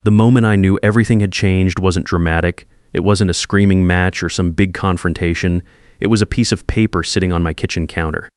The moment I knew everything had changed wasn't dramatic. It wasn't a screaming match or some big confrontation. It was a piece of paper sitting on my kitchen counter.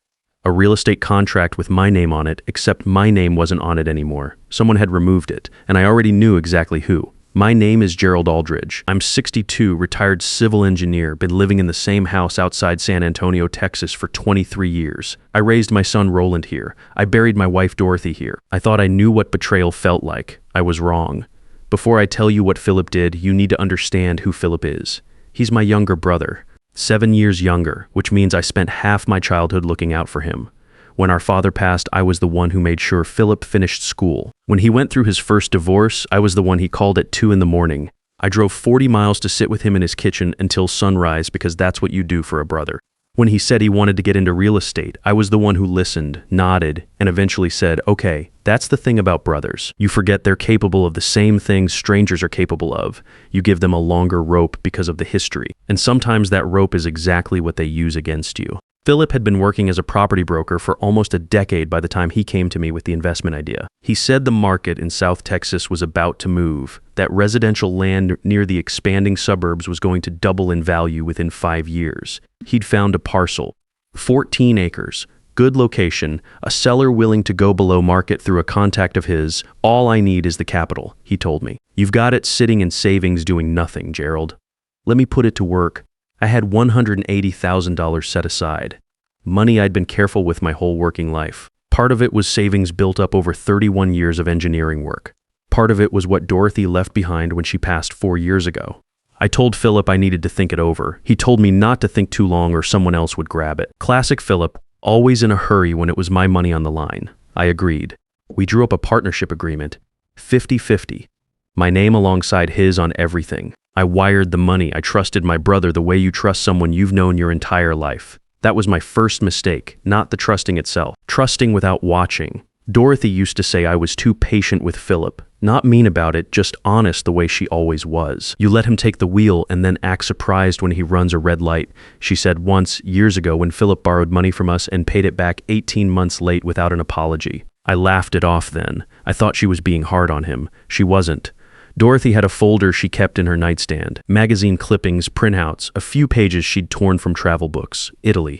A real estate contract with my name on it, except my name wasn't on it anymore. Someone had removed it, and I already knew exactly who. My name is Gerald Aldridge. I'm 62, retired civil engineer, been living in the same house outside San Antonio, Texas for 23 years. I raised my son Roland here. I buried my wife Dorothy here. I thought I knew what betrayal felt like. I was wrong. Before I tell you what Philip did, you need to understand who Philip is. He's my younger brother, 7 years younger, which means I spent half my childhood looking out for him. When our father passed, I was the one who made sure Philip finished school. When he went through his first divorce, I was the one he called at 2 in the morning. I drove 40 miles to sit with him in his kitchen until sunrise because that's what you do for a brother. When he said he wanted to get into real estate, I was the one who listened, nodded, and eventually said, okay, that's the thing about brothers. You forget they're capable of the same things strangers are capable of. You give them a longer rope because of the history. And sometimes that rope is exactly what they use against you. Philip had been working as a property broker for almost a decade by the time he came to me with the investment idea. He said the market in South Texas was about to move, that residential land near the expanding suburbs was going to double in value within 5 years. He'd found a parcel, 14 acres, good location, a seller willing to go below market through a contact of his. All I need is the capital, he told me. You've got it sitting in savings doing nothing, Gerald. Let me put it to work. I had $180,000 set aside, money I'd been careful with my whole working life. Part of it was savings built up over 31 years of engineering work. Part of it was what Dorothy left behind when she passed 4 years ago. I told Philip I needed to think it over. He told me not to think too long or someone else would grab it. Classic Philip, always in a hurry when it was my money on the line. I agreed. We drew up a partnership agreement, 50-50. My name alongside his on everything. I wired the money. I trusted my brother the way you trust someone you've known your entire life. That was my first mistake, not the trusting itself. Trusting without watching. Dorothy used to say I was too patient with Philip. Not mean about it, just honest the way she always was. You let him take the wheel and then act surprised when he runs a red light. She said once, years ago, when Philip borrowed money from us and paid it back 18 months late without an apology. I laughed it off then. I thought she was being hard on him. She wasn't. Dorothy had a folder she kept in her nightstand, magazine clippings, printouts, a few pages she'd torn from travel books. Italy.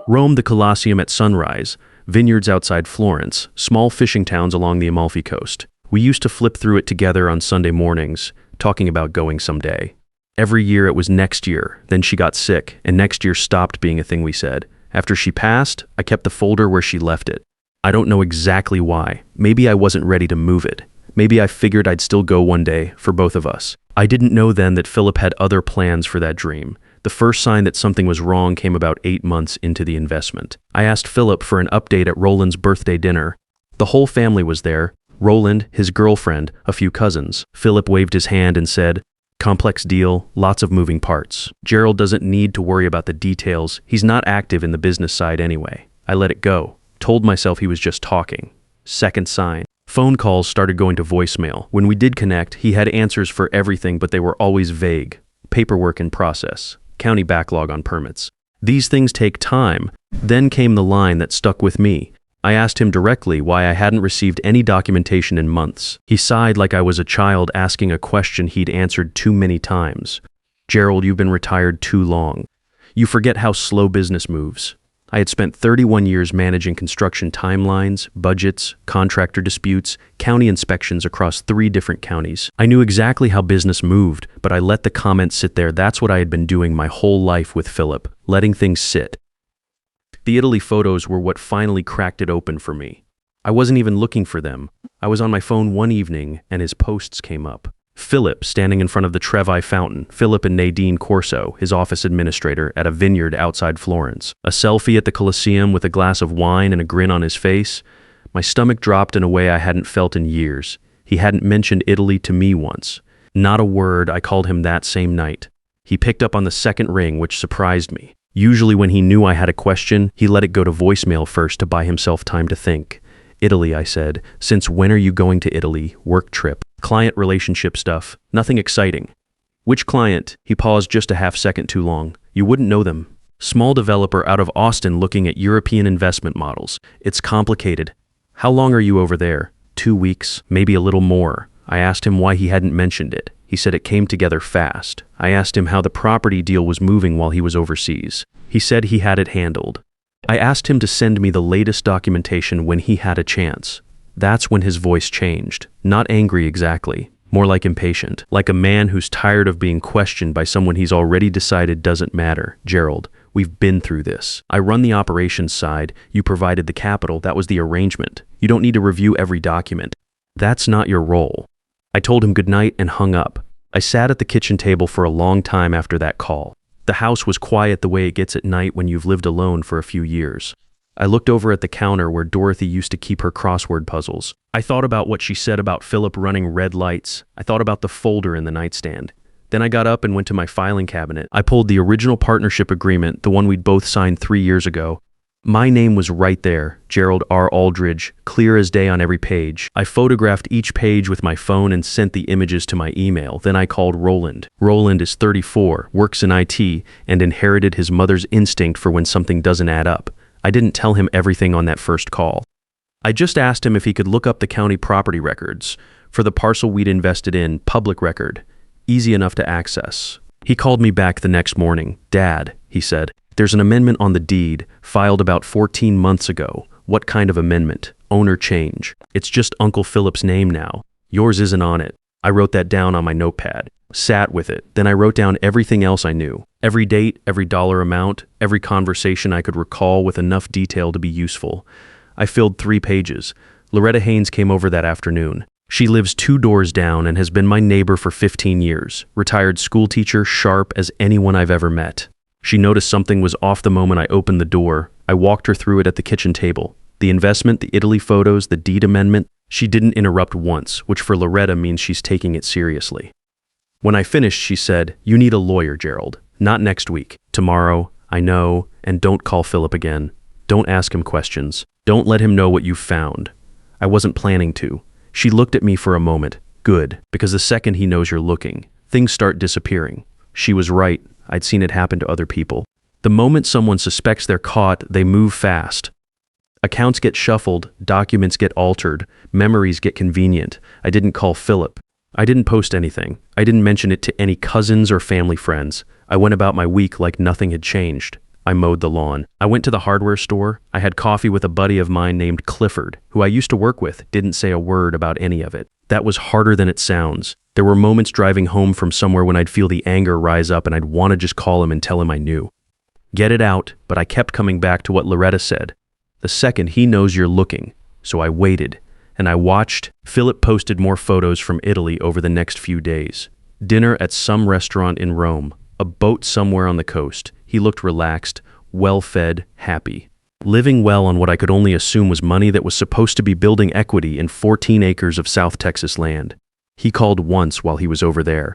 Rome, the Colosseum at sunrise, vineyards outside Florence, small fishing towns along the Amalfi Coast. We used to flip through it together on Sunday mornings, talking about going someday. Every year it was next year, then she got sick, and next year stopped being a thing we said. After she passed, I kept the folder where she left it. I don't know exactly why. Maybe I wasn't ready to move it. Maybe I figured I'd still go one day, for both of us. I didn't know then that Philip had other plans for that dream. The first sign that something was wrong came about 8 months into the investment. I asked Philip for an update at Roland's birthday dinner. The whole family was there. Roland, his girlfriend, a few cousins. Philip waved his hand and said, complex deal, lots of moving parts. Gerald doesn't need to worry about the details. He's not active in the business side anyway. I let it go. Told myself he was just talking. Second sign. Phone calls started going to voicemail. When we did connect, he had answers for everything, but they were always vague. Paperwork in process. County backlog on permits. These things take time. Then came the line that stuck with me. I asked him directly why I hadn't received any documentation in months. He sighed like I was a child asking a question he'd answered too many times. Gerald, you've been retired too long. You forget how slow business moves. I had spent 31 years managing construction timelines, budgets, contractor disputes, county inspections across 3 different counties. I knew exactly how business moved, but I let the comment sit there. That's what I had been doing my whole life with Philip, letting things sit. The Italy photos were what finally cracked it open for me. I wasn't even looking for them. I was on my phone one evening and his posts came up. Philip standing in front of the Trevi fountain, Philip and Nadine Corso, his office administrator, at a vineyard outside Florence. A selfie at the Colosseum with a glass of wine and a grin on his face. My stomach dropped in a way I hadn't felt in years. He hadn't mentioned Italy to me once. Not a word. I called him that same night. He picked up on the second ring, which surprised me. Usually when he knew I had a question, he let it go to voicemail first to buy himself time to think. Italy, I said. Since when are you going to Italy? Work trip. Client relationship stuff. Nothing exciting. Which client? He paused just a half second too long. You wouldn't know them. Small developer out of Austin looking at European investment models. It's complicated. How long are you over there? 2 weeks, maybe a little more. I asked him why he hadn't mentioned it. He said it came together fast. I asked him how the property deal was moving while he was overseas. He said he had it handled. I asked him to send me the latest documentation when he had a chance. That's when his voice changed. Not angry exactly, more like impatient, like a man who's tired of being questioned by someone he's already decided doesn't matter. Gerald, we've been through this. I run the operations side. You provided the capital. That was the arrangement. You don't need to review every document. That's not your role. I told him goodnight and hung up. I sat at the kitchen table for a long time after that call. The house was quiet the way it gets at night when you've lived alone for a few years. I looked over at the counter where Dorothy used to keep her crossword puzzles. I thought about what she said about Philip running red lights. I thought about the folder in the nightstand. Then I got up and went to my filing cabinet. I pulled the original partnership agreement, the one we'd both signed 3 years ago. My name was right there, Gerald R. Aldridge, clear as day on every page. I photographed each page with my phone and sent the images to my email. Then I called Roland. Roland is 34, works in IT, and inherited his mother's instinct for when something doesn't add up. I didn't tell him everything on that first call. I just asked him if he could look up the county property records for the parcel we'd invested in, public record, easy enough to access. He called me back the next morning. Dad, he said, there's an amendment on the deed filed about 14 months ago. What kind of amendment? Owner change. It's just Uncle Philip's name now. Yours isn't on it. I wrote that down on my notepad, sat with it. Then I wrote down everything else I knew. Every date, every dollar amount, every conversation I could recall with enough detail to be useful. I filled 3 pages. Loretta Haynes came over that afternoon. She lives 2 doors down and has been my neighbor for 15 years. Retired school teacher, sharp as anyone I've ever met. She noticed something was off the moment I opened the door. I walked her through it at the kitchen table. The investment, the Italy photos, the deed amendment. She didn't interrupt once, which for Loretta means she's taking it seriously. When I finished, she said, "You need a lawyer, Gerald. Not next week. Tomorrow. I know. And don't call Philip again. Don't ask him questions. Don't let him know what you've found." I wasn't planning to. She looked at me for a moment. Good, because the second he knows you're looking, things start disappearing. She was right. I'd seen it happen to other people. The moment someone suspects they're caught, they move fast. Accounts get shuffled, documents get altered, memories get convenient. I didn't call Philip. I didn't post anything. I didn't mention it to any cousins or family friends. I went about my week like nothing had changed. I mowed the lawn. I went to the hardware store. I had coffee with a buddy of mine named Clifford, who I used to work with. Didn't say a word about any of it. That was harder than it sounds. There were moments driving home from somewhere when I'd feel the anger rise up and I'd want to just call him and tell him I knew. Get it out, but I kept coming back to what Loretta said. The second he knows you're looking. So I waited, and I watched. Philip posted more photos from Italy over the next few days. Dinner at some restaurant in Rome, a boat somewhere on the coast. He looked relaxed, well-fed, happy. Living well on what I could only assume was money that was supposed to be building equity in 14 acres of South Texas land. He called once while he was over there.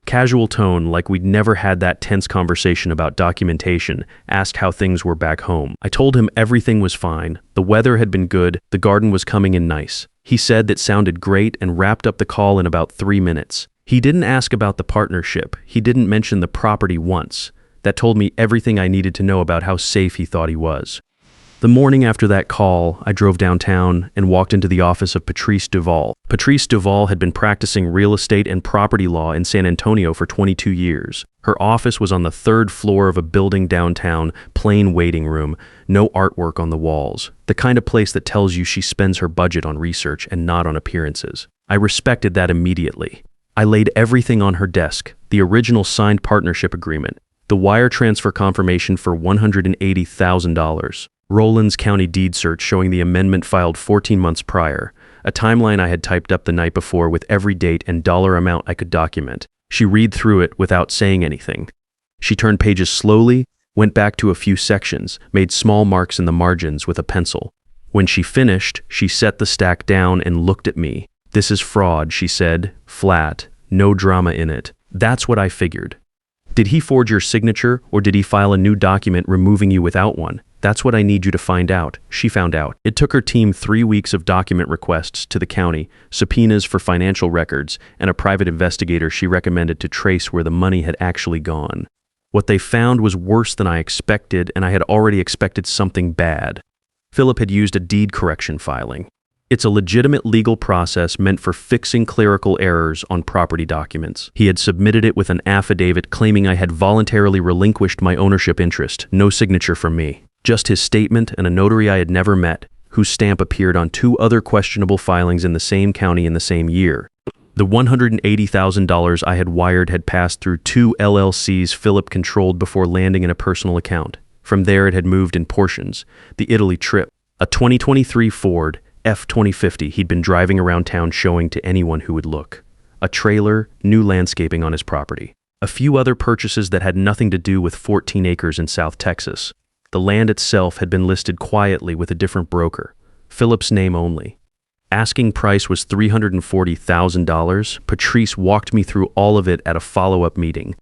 Casual tone, like we'd never had that tense conversation about documentation, asked how things were back home. I told him everything was fine. The weather had been good. The garden was coming in nice. He said that sounded great and wrapped up the call in about 3 minutes. He didn't ask about the partnership. He didn't mention the property once. That told me everything I needed to know about how safe he thought he was. The morning after that call, I drove downtown and walked into the office of Patrice Duval. Patrice Duval had been practicing real estate and property law in San Antonio for 22 years. Her office was on the 3rd floor of a building downtown, plain waiting room, no artwork on the walls. The kind of place that tells you she spends her budget on research and not on appearances. I respected that immediately. I laid everything on her desk, the original signed partnership agreement, the wire transfer confirmation for $180,000. Roland's county deed search showing the amendment filed 14 months prior, a timeline I had typed up the night before with every date and dollar amount I could document. She read through it without saying anything. She turned pages slowly, went back to a few sections, made small marks in the margins with a pencil. When she finished, she set the stack down and looked at me. "This is fraud," she said, flat, no drama in it. That's what I figured. Did he forge your signature, or did he file a new document removing you without one? That's what I need you to find out. She found out. It took her team 3 weeks of document requests to the county, subpoenas for financial records, and a private investigator she recommended to trace where the money had actually gone. What they found was worse than I expected, and I had already expected something bad. Philip had used a deed correction filing. It's a legitimate legal process meant for fixing clerical errors on property documents. He had submitted it with an affidavit claiming I had voluntarily relinquished my ownership interest, no signature from me. Just his statement and a notary I had never met, whose stamp appeared on 2 other questionable filings in the same county in the same year. The $180,000 I had wired had passed through 2 LLCs Philip controlled before landing in a personal account. From there it had moved in portions. The Italy trip, a 2023 Ford F-2050 he'd been driving around town showing to anyone who would look. A trailer, new landscaping on his property. A few other purchases that had nothing to do with 14 acres in South Texas. The land itself had been listed quietly with a different broker, Philip's name only. Asking price was $340,000. Patrice walked me through all of it at a follow-up meeting.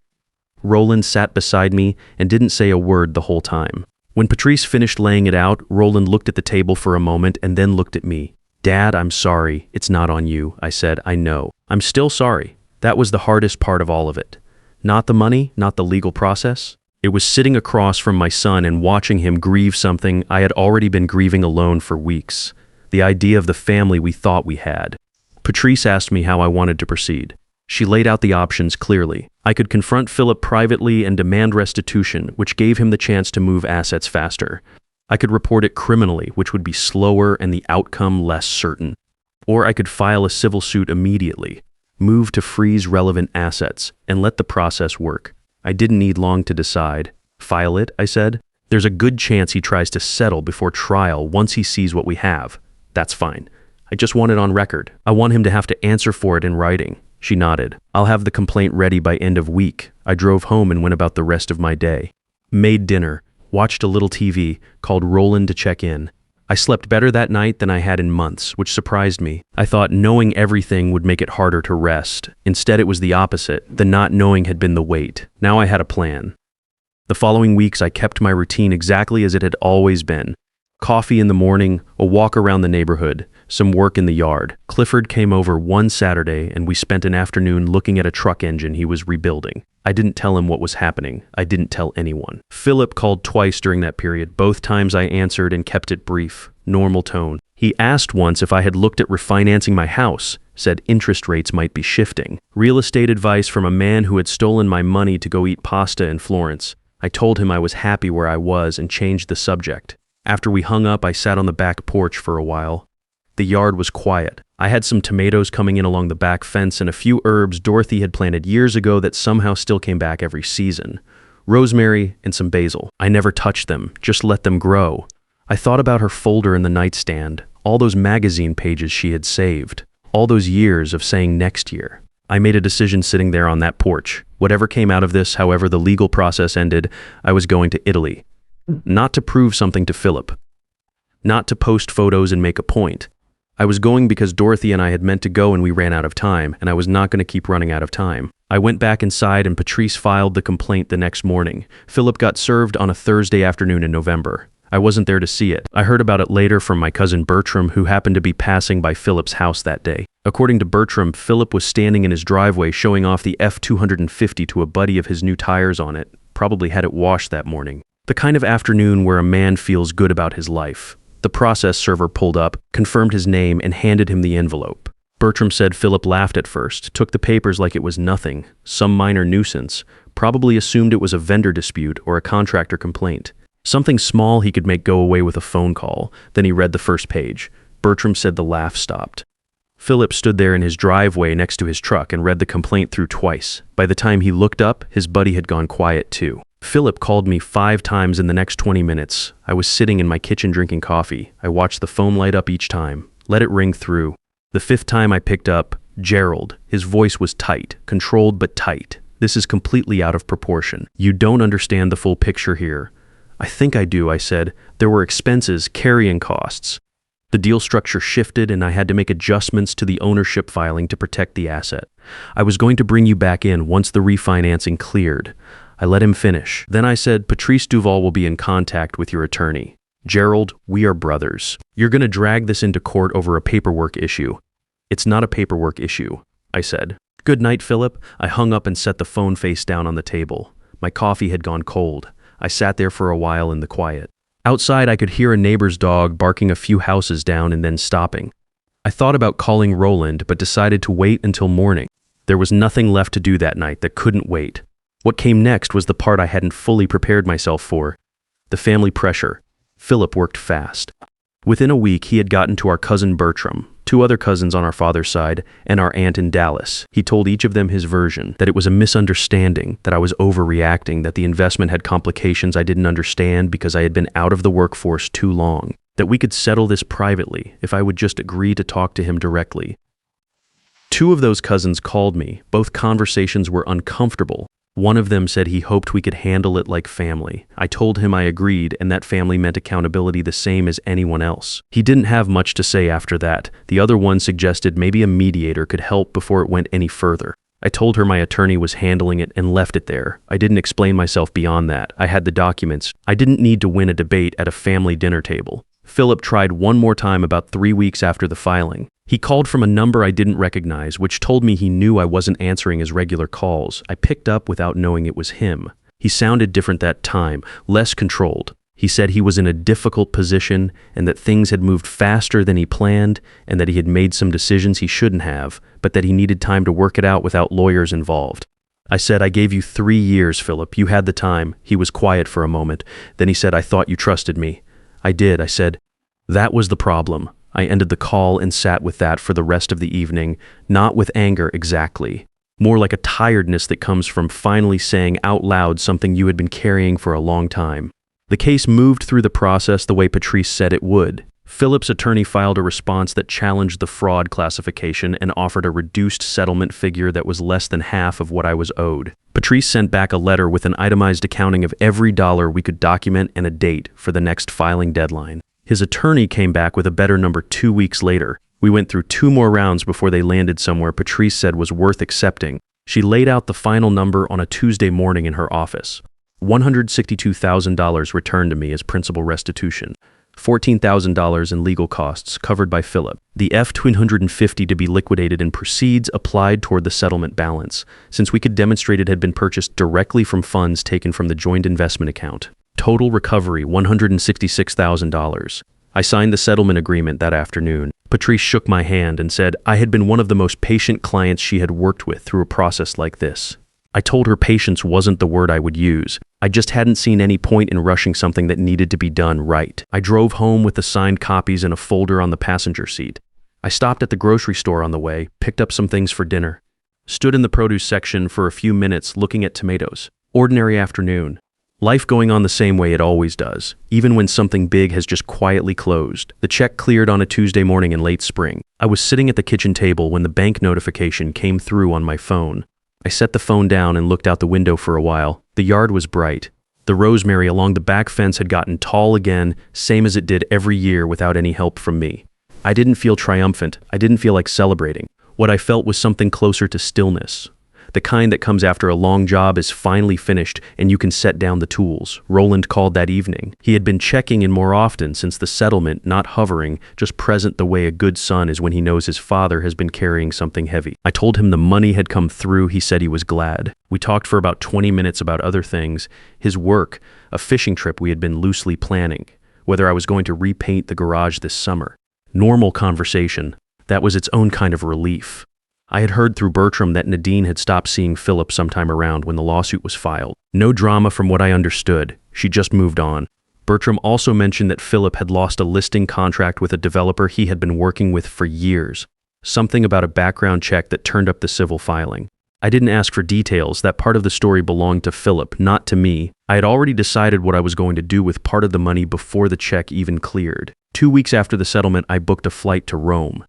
Roland sat beside me and didn't say a word the whole time. When Patrice finished laying it out, Roland looked at the table for a moment and then looked at me. "Dad, I'm sorry. It's not on you," I said. "I know. I'm still sorry. That was the hardest part of all of it. Not the money, not the legal process. It was sitting across from my son and watching him grieve something I had already been grieving alone for weeks. The idea of the family we thought we had." Patrice asked me how I wanted to proceed. She laid out the options clearly. I could confront Philip privately and demand restitution, which gave him the chance to move assets faster. I could report it criminally, which would be slower and the outcome less certain. Or I could file a civil suit immediately, move to freeze relevant assets, and let the process work. I didn't need long to decide. "File it," I said. "There's a good chance he tries to settle before trial once he sees what we have. That's fine. I just want it on record. I want him to have to answer for it in writing." She nodded. "I'll have the complaint ready by end of week." I drove home and went about the rest of my day. Made dinner, watched a little TV, called Roland to check in. I slept better that night than I had in months, which surprised me. I thought knowing everything would make it harder to rest. Instead, it was the opposite. The not knowing had been the weight. Now I had a plan. The following weeks, I kept my routine exactly as it had always been. Coffee in the morning, a walk around the neighborhood, some work in the yard. Clifford came over one Saturday and we spent an afternoon looking at a truck engine he was rebuilding. I didn't tell him what was happening. I didn't tell anyone. Philip called twice during that period. Both times I answered and kept it brief, normal tone. He asked once if I had looked at refinancing my house, said interest rates might be shifting. Real estate advice from a man who had stolen my money to go eat pasta in Florence. I told him I was happy where I was and changed the subject. After we hung up, I sat on the back porch for a while. The yard was quiet. I had some tomatoes coming in along the back fence and a few herbs Dorothy had planted years ago that somehow still came back every season. Rosemary and some basil. I never touched them, just let them grow. I thought about her folder in the nightstand, all those magazine pages she had saved, all those years of saying next year. I made a decision sitting there on that porch. Whatever came out of this, however the legal process ended, I was going to Italy. Not to prove something to Philip. Not to post photos and make a point. I was going because Dorothy and I had meant to go and we ran out of time, and I was not going to keep running out of time. I went back inside and Patrice filed the complaint the next morning. Philip got served on a Thursday afternoon in November. I wasn't there to see it. I heard about it later from my cousin Bertram, who happened to be passing by Philip's house that day. According to Bertram, Philip was standing in his driveway showing off the F-250 to a buddy of his new tires on it. Probably had it washed that morning. The kind of afternoon where a man feels good about his life. The process server pulled up, confirmed his name, and handed him the envelope. Bertram said Philip laughed at first, took the papers like it was nothing, some minor nuisance, probably assumed it was a vendor dispute or a contractor complaint. Something small he could make go away with a phone call. Then he read the first page. Bertram said the laugh stopped. Philip stood there in his driveway next to his truck and read the complaint through twice. By the time he looked up, his buddy had gone quiet too. Philip called me 5 times in the next 20 minutes. I was sitting in my kitchen drinking coffee. I watched the phone light up each time. Let it ring through. The 5th time I picked up, Gerald. His voice was tight, controlled but tight. "This is completely out of proportion. You don't understand the full picture here." "I think I do," I said. "There were expenses, carrying costs." The deal structure shifted and I had to make adjustments to the ownership filing to protect the asset. "I was going to bring you back in once the refinancing cleared." I let him finish. Then I said, "Patrice Duval will be in contact with your attorney. Gerald, we are brothers. You're going to drag this into court over a paperwork issue." "It's not a paperwork issue," I said. "Good night, Philip." I hung up and set the phone face down on the table. My coffee had gone cold. I sat there for a while in the quiet. Outside, I could hear a neighbor's dog barking a few houses down and then stopping. I thought about calling Roland, but decided to wait until morning. There was nothing left to do that night that couldn't wait. What came next was the part I hadn't fully prepared myself for. The family pressure. Philip worked fast. Within a week, he had gotten to our cousin Bertram, 2 other cousins on our father's side, and our aunt in Dallas. He told each of them his version, that it was a misunderstanding, that I was overreacting, that the investment had complications I didn't understand because I had been out of the workforce too long, that we could settle this privately if I would just agree to talk to him directly. 2 of those cousins called me. Both conversations were uncomfortable. One of them said he hoped we could handle it like family. I told him I agreed, and that family meant accountability the same as anyone else. He didn't have much to say after that. The other one suggested maybe a mediator could help before it went any further. I told her my attorney was handling it and left it there. I didn't explain myself beyond that. I had the documents. I didn't need to win a debate at a family dinner table. Philip tried one more time about 3 weeks after the filing. He called from a number I didn't recognize, which told me he knew I wasn't answering his regular calls. I picked up without knowing it was him. He sounded different that time, less controlled. He said he was in a difficult position and that things had moved faster than he planned and that he had made some decisions he shouldn't have, but that he needed time to work it out without lawyers involved. I said, I gave you 3 years, Philip. You had the time. He was quiet for a moment. Then he said, I thought you trusted me. I did. I said, that was the problem. I ended the call and sat with that for the rest of the evening, not with anger exactly, more like a tiredness that comes from finally saying out loud something you had been carrying for a long time. The case moved through the process the way Patrice said it would. Philip's attorney filed a response that challenged the fraud classification and offered a reduced settlement figure that was less than half of what I was owed. Patrice sent back a letter with an itemized accounting of every dollar we could document and a date for the next filing deadline. His attorney came back with a better number 2 weeks later. We went through 2 more rounds before they landed somewhere Patrice said was worth accepting. She laid out the final number on a Tuesday morning in her office. $162,000 returned to me as principal restitution. $14,000 in legal costs covered by Philip. The F-250 to be liquidated in proceeds applied toward the settlement balance, since we could demonstrate it had been purchased directly from funds taken from the joint investment account. Total recovery, $166,000. I signed the settlement agreement that afternoon. Patrice shook my hand and said I had been one of the most patient clients she had worked with through a process like this. I told her patience wasn't the word I would use. I just hadn't seen any point in rushing something that needed to be done right. I drove home with the signed copies in a folder on the passenger seat. I stopped at the grocery store on the way, picked up some things for dinner. Stood in the produce section for a few minutes looking at tomatoes. Ordinary afternoon. Life going on the same way it always does, even when something big has just quietly closed. The check cleared on a Tuesday morning in late spring. I was sitting at the kitchen table when the bank notification came through on my phone. I set the phone down and looked out the window for a while. The yard was bright. The rosemary along the back fence had gotten tall again, same as it did every year without any help from me. I didn't feel triumphant. I didn't feel like celebrating. What I felt was something closer to stillness. The kind that comes after a long job is finally finished and you can set down the tools. Roland called that evening. He had been checking in more often since the settlement, not hovering, just present the way a good son is when he knows his father has been carrying something heavy. I told him the money had come through. He said he was glad. We talked for about 20 minutes about other things, his work, a fishing trip we had been loosely planning, whether I was going to repaint the garage this summer. Normal conversation. That was its own kind of relief. I had heard through Bertram that Nadine had stopped seeing Philip sometime around when the lawsuit was filed. No drama from what I understood. She just moved on. Bertram also mentioned that Philip had lost a listing contract with a developer he had been working with for years. Something about a background check that turned up the civil filing. I didn't ask for details. That part of the story belonged to Philip, not to me. I had already decided what I was going to do with part of the money before the check even cleared. 2 weeks after the settlement, I booked a flight to Rome.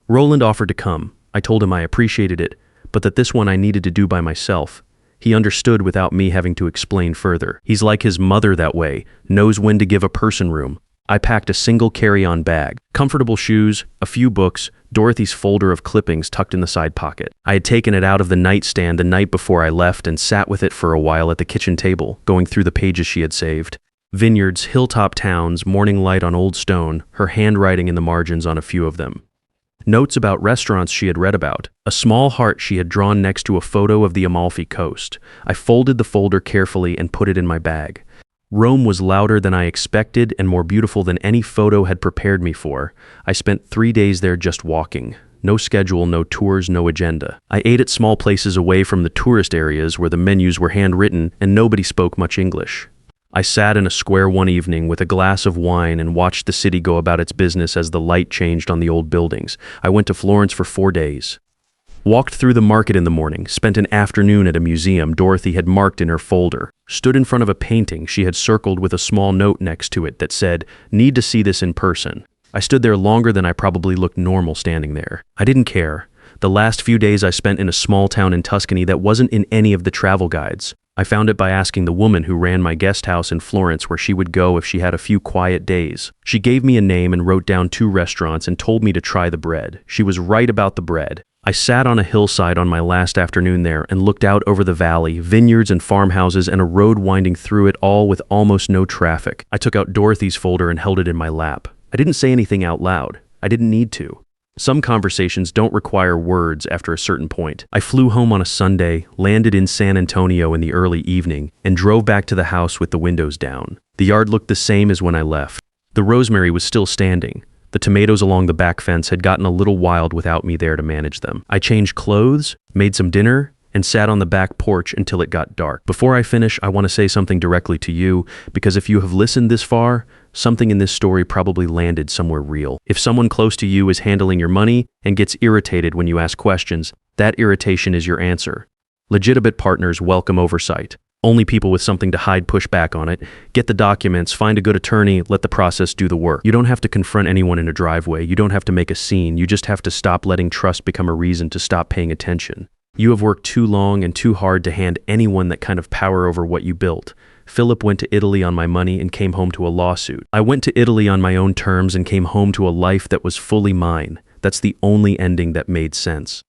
Roland offered to come. I told him I appreciated it, but that this one I needed to do by myself. He understood without me having to explain further. He's like his mother that way, knows when to give a person room. I packed a single carry-on bag, comfortable shoes, a few books, Dorothy's folder of clippings tucked in the side pocket. I had taken it out of the nightstand the night before I left and sat with it for a while at the kitchen table, going through the pages she had saved. Vineyards, hilltop towns, morning light on old stone, her handwriting in the margins on a few of them. Notes about restaurants she had read about, a small heart she had drawn next to a photo of the Amalfi Coast. I folded the folder carefully and put it in my bag. Rome was louder than I expected and more beautiful than any photo had prepared me for. I spent 3 days there just walking. No schedule, no tours, no agenda. I ate at small places away from the tourist areas where the menus were handwritten and nobody spoke much English. I sat in a square one evening with a glass of wine and watched the city go about its business as the light changed on the old buildings. I went to Florence for 4 days. Walked through the market in the morning, spent an afternoon at a museum Dorothy had marked in her folder, stood in front of a painting she had circled with a small note next to it that said, "Need to see this in person." I stood there longer than I probably looked normal standing there. I didn't care. The last few days I spent in a small town in Tuscany that wasn't in any of the travel guides. I found it by asking the woman who ran my guest house in Florence where she would go if she had a few quiet days. She gave me a name and wrote down 2 restaurants and told me to try the bread. She was right about the bread. I sat on a hillside on my last afternoon there and looked out over the valley, vineyards and farmhouses and a road winding through it all with almost no traffic. I took out Dorothy's folder and held it in my lap. I didn't say anything out loud. I didn't need to. Some conversations don't require words after a certain point. I flew home on a Sunday, landed in San Antonio in the early evening, and drove back to the house with the windows down. The yard looked the same as when I left. The rosemary was still standing. The tomatoes along the back fence had gotten a little wild without me there to manage them. I changed clothes, made some dinner, and sat on the back porch until it got dark. Before I finish, I want to say something directly to you, because if you have listened this far, something in this story probably landed somewhere real. If someone close to you is handling your money and gets irritated when you ask questions, that irritation is your answer. Legitimate partners welcome oversight. Only people with something to hide push back on it. Get the documents, find a good attorney, let the process do the work. You don't have to confront anyone in a driveway. You don't have to make a scene. You just have to stop letting trust become a reason to stop paying attention. You have worked too long and too hard to hand anyone that kind of power over what you built. Philip went to Italy on my money and came home to a lawsuit. I went to Italy on my own terms and came home to a life that was fully mine. That's the only ending that made sense.